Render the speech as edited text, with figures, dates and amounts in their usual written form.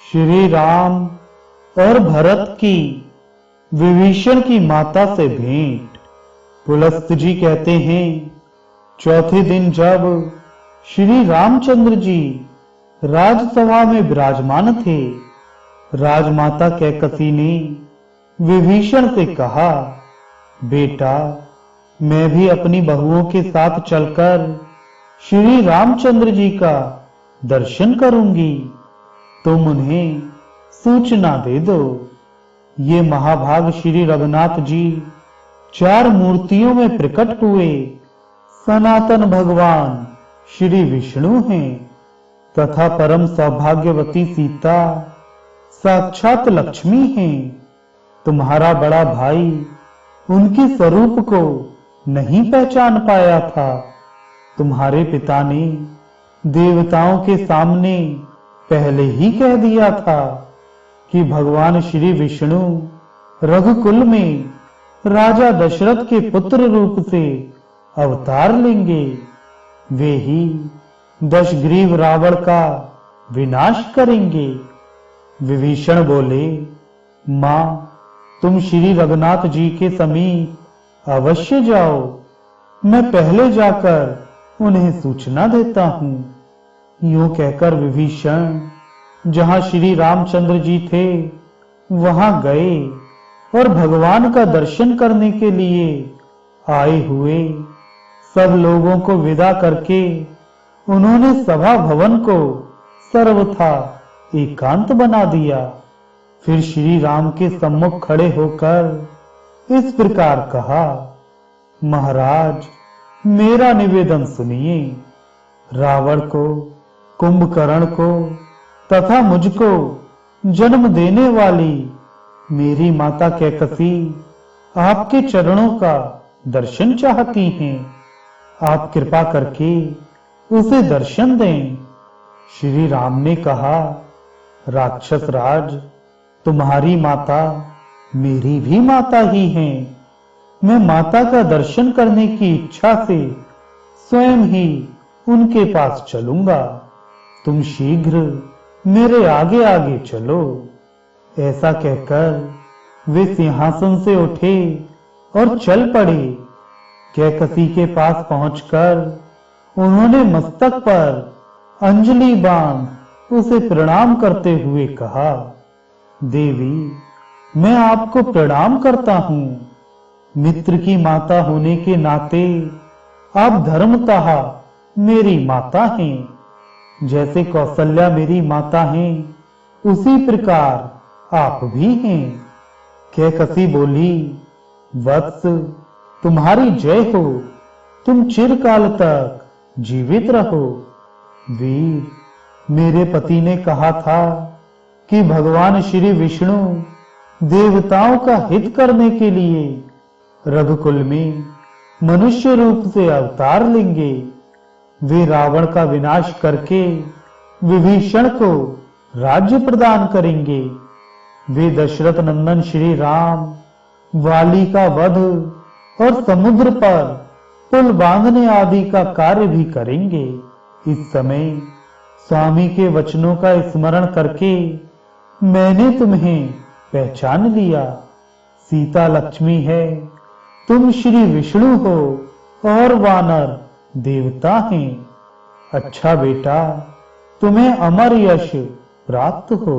श्री राम और भरत की विभीषण की माता से भेंट। पुलस्त जी कहते हैं, चौथे दिन जब श्री रामचंद्र जी राजसभा में विराजमान थे, राजमाता कैकसी ने विभीषण से कहा, बेटा, मैं भी अपनी बहुओं के साथ चलकर श्री रामचंद्र जी का दर्शन करूंगी, तुम उन्हें सूचना दे दो। ये महाभाग श्री रघुनाथ जी 4 मूर्तियों में प्रकट हुए सनातन भगवान श्री विष्णु हैं तथा परम सौभाग्यवती सीता साक्षात लक्ष्मी हैं। तुम्हारा बड़ा भाई उनके स्वरूप को नहीं पहचान पाया था। तुम्हारे पिता ने देवताओं के सामने पहले ही कह दिया था कि भगवान श्री विष्णु रघुकुल में राजा दशरथ के पुत्र रूप से अवतार लेंगे। वे ही दशग्रीव रावण का विनाश करेंगे। विभीषण बोले, मां, तुम श्री रघुनाथ जी के समीप अवश्य जाओ, मैं पहले जाकर उन्हें सूचना देता हूं। यूं कहकर विभीषण जहां श्री रामचंद्र जी थे वहां गए और भगवान का दर्शन करने के लिए आए हुए सब लोगों को विदा करके उन्होंने सभा भवन को सर्वथा एकांत बना दिया। फिर श्री राम के सम्मुख खड़े होकर इस प्रकार कहा, महाराज, मेरा निवेदन सुनिए। रावण को, कुंभकर्ण को तथा मुझको जन्म देने वाली मेरी माता कैकसी आपके चरणों का दर्शन चाहती हैं। आप कृपा करके उसे दर्शन दें। श्री राम ने कहा, राक्षस राज, तुम्हारी माता मेरी भी माता ही हैं। मैं माता का दर्शन करने की इच्छा से स्वयं ही उनके पास चलूंगा। तुम शीघ्र मेरे आगे आगे चलो। ऐसा कहकर वे सिंहासन से उठे और चल पड़े। कैकसी के पास पहुंचकर उन्होंने मस्तक पर अंजलि बांध उसे प्रणाम करते हुए कहा, देवी, मैं आपको प्रणाम करता हूं। मित्र की माता होने के नाते आप धर्मतः मेरी माता हैं। जैसे कौशल्या मेरी माता हैं, उसी प्रकार आप भी हैं। कैकसी बोली, वत्स, तुम्हारी जय हो। तुम चिरकाल तक जीवित रहो। वीर, मेरे पति ने कहा था कि भगवान श्री विष्णु देवताओं का हित करने के लिए रघुकुल में मनुष्य रूप से अवतार लेंगे। वे रावण का विनाश करके विभीषण को राज्य प्रदान करेंगे। वे दशरथ नंदन श्री राम वाली का वध और समुद्र पर पुल बांधने आदि का कार्य भी करेंगे। इस समय स्वामी के वचनों का स्मरण करके मैंने तुम्हें पहचान लिया। सीता लक्ष्मी है, तुम श्री विष्णु हो और वानर देवता हैं। अच्छा बेटा, तुम्हें अमर यश प्राप्त हो।